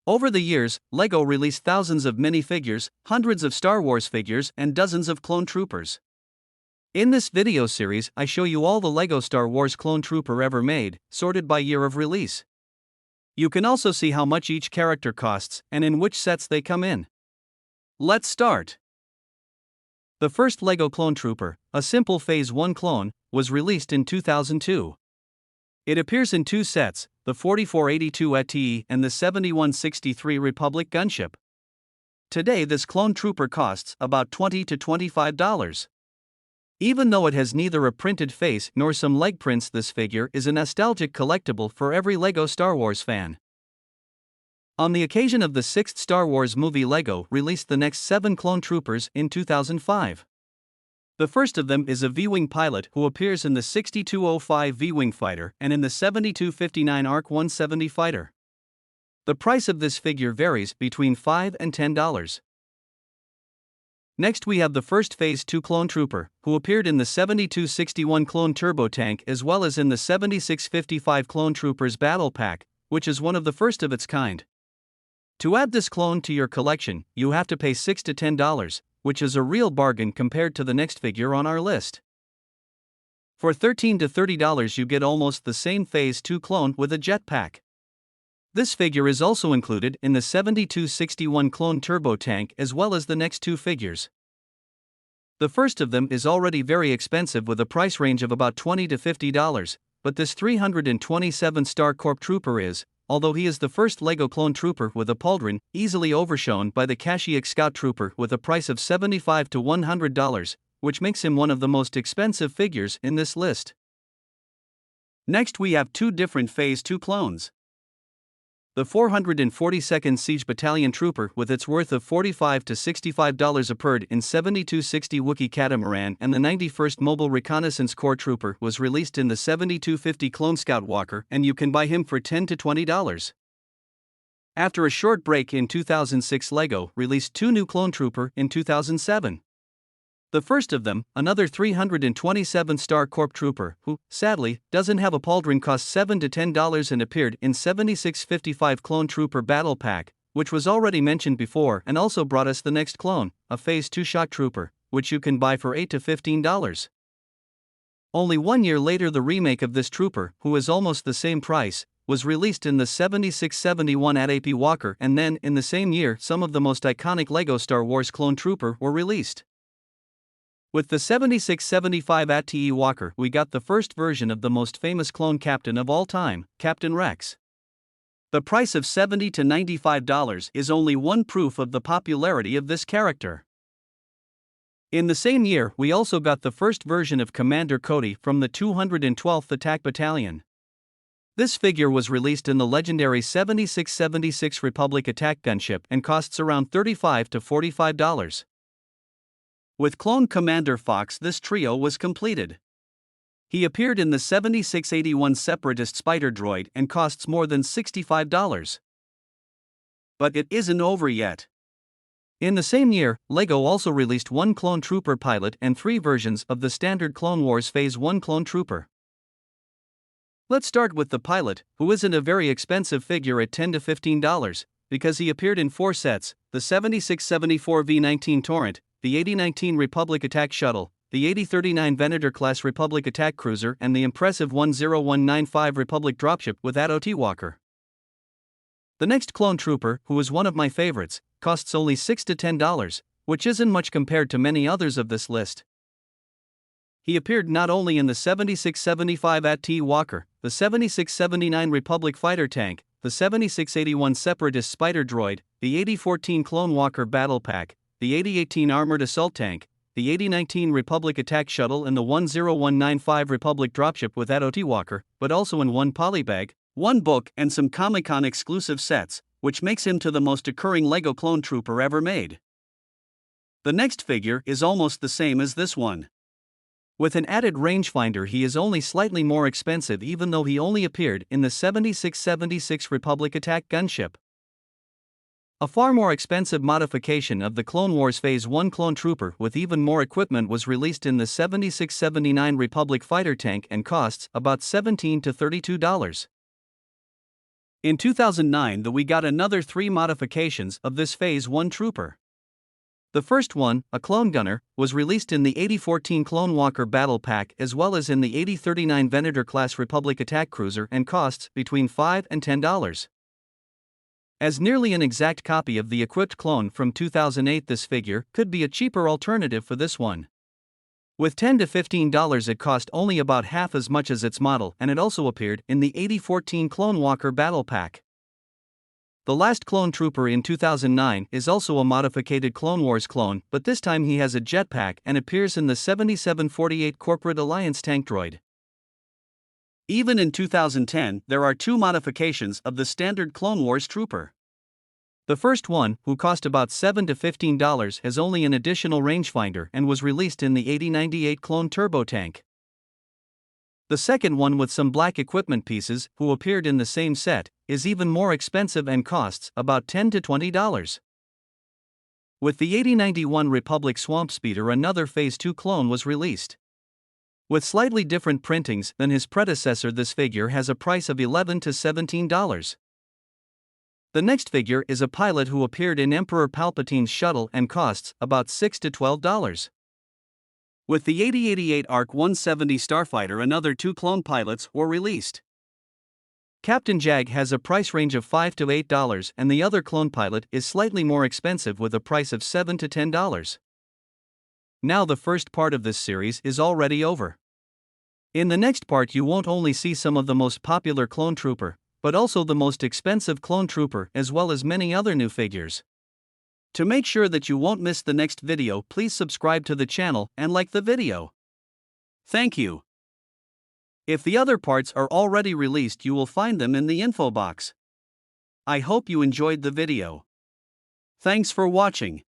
Over the years, LEGO released thousands of minifigures, hundreds of Star Wars figures, and dozens of clone troopers. In this video series, I show you all the LEGO Star Wars clone trooper ever made, sorted by year of release. You can also see how much each character costs and in which sets they come in. Let's start. The first LEGO clone trooper, a simple Phase 1 clone, was released in 2002. It appears in two sets, the 4482 ATE and the 7163 Republic gunship. Today this clone trooper costs about $20 to $25. Even though it has neither a printed face nor some leg prints, this figure is a nostalgic collectible for every LEGO Star Wars fan. On the occasion of the 6th Star Wars movie, LEGO released the next 7 clone troopers in 2005. The first of them is a V-Wing pilot who appears in the 6205 V-Wing fighter and in the 7259 ARC 170 fighter. The price of this figure varies between $5 and $10. Next we have the first Phase 2 clone trooper, who appeared in the 7261 clone turbo tank as well as in the 7655 clone troopers battle pack, which is one of the first of its kind. To add this clone to your collection, you have to pay $6 to $10, which is a real bargain compared to the next figure on our list. For $13 to $30 you get almost the same Phase 2 clone with a jetpack. This figure is also included in the 7261 clone turbo tank as well as the next two figures. The first of them is already very expensive with a price range of about $20 to $50, but this 327 Star Corp trooper is, although he is the first LEGO clone trooper with a pauldron, easily overshone by the Kashyyyk Scout trooper with a price of $75 to $100, which makes him one of the most expensive figures in this list. Next we have two different Phase 2 clones. The 442nd Siege Battalion trooper with its worth of $45 to $65 appeared in 7260 Wookiee Catamaran, and the 91st Mobile Reconnaissance Corps trooper was released in the 7250 Clone Scout Walker, and you can buy him for $10 to $20. After a short break in 2006, LEGO released two new clone trooper in 2007. The first of them, another 327 Star Corp trooper, who, sadly, doesn't have a pauldron, cost $7 to $10 and appeared in 7655 Clone Trooper Battle Pack, which was already mentioned before, and also brought us the next clone, a Phase 2 Shock Trooper, which you can buy for $8 to $15. Only 1 year later the remake of this trooper, who is almost the same price, was released in the 7671 ATE Walker, and then, in the same year, some of the most iconic LEGO Star Wars clone trooper were released. With the 7675 ATE Walker, we got the first version of the most famous clone captain of all time, Captain Rex. The price of $70 to $95 is only one proof of the popularity of this character. In the same year, we also got the first version of Commander Cody from the 212th Attack Battalion. This figure was released in the legendary 7676 Republic attack gunship and costs around $35 to $45. With Clone Commander Fox, this trio was completed. He appeared in the 7681 Separatist Spider Droid and costs more than $65. But it isn't over yet. In the same year, LEGO also released one clone trooper pilot and 3 versions of the standard Clone Wars Phase 1 clone trooper. Let's start with the pilot, who isn't a very expensive figure at $10 to $15, because he appeared in 4 sets, the 7674 V-19 Torrent, the 8019 Republic Attack Shuttle, the 8039 Venator-class Republic Attack Cruiser, and the impressive 10195 Republic Dropship with ATE Walker. The next clone trooper, who is one of my favorites, costs only $6 to $10, which isn't much compared to many others of this list. He appeared not only in the 7675 ATE Walker, the 7679 Republic Fighter Tank, the 7681 Separatist Spider Droid, the 8014 Clone Walker Battle Pack, the 8018 Armored Assault Tank, the 8019 Republic Attack Shuttle, and the 10195 Republic Dropship with ATE Walker, but also in one polybag, one book, and some Comic-Con exclusive sets, which makes him to the most occurring LEGO clone trooper ever made. The next figure is almost the same as this one. With an added rangefinder, he is only slightly more expensive, even though he only appeared in the 7676 Republic Attack gunship. A far more expensive modification of the Clone Wars Phase 1 clone trooper with even more equipment was released in the 7679 Republic Fighter Tank and costs about $17 to $32. In 2009, we got another 3 modifications of this Phase 1 Trooper. The first one, a Clone Gunner, was released in the 8014 Clone Walker Battle Pack as well as in the 8039 Venator Class Republic Attack Cruiser and costs between $5 and $10. As nearly an exact copy of the equipped clone from 2008, this figure could be a cheaper alternative for this one. With $10 to $15, it cost only about half as much as its model, and it also appeared in the 8014 Clone Walker Battle Pack. The last Clone Trooper in 2009 is also a modified Clone Wars clone, but this time he has a jetpack and appears in the 7748 Corporate Alliance tank droid. Even in 2010, there are 2 modifications of the standard Clone Wars Trooper. The first one, who cost about $7 to $15, has only an additional rangefinder and was released in the 8098 Clone Turbo Tank. The second one, with some black equipment pieces, who appeared in the same set, is even more expensive and costs about $10 to $20. With the 8091 Republic Swamp Speeder, another Phase 2 clone was released. With slightly different printings than his predecessor, this figure has a price of $11 to $17. The next figure is a pilot who appeared in Emperor Palpatine's shuttle and costs about $6 to $12. With the 8088 ARC 170 Starfighter, another 2 clone pilots were released. Captain Jag has a price range of $5 to $8, and the other clone pilot is slightly more expensive with a price of $7 to $10. Now the first part of this series is already over. In the next part you won't only see some of the most popular Clone Trooper, but also the most expensive Clone Trooper as well as many other new figures. To make sure that you won't miss the next video, please subscribe to the channel and like the video. Thank you. If the other parts are already released, you will find them in the info box. I hope you enjoyed the video. Thanks for watching.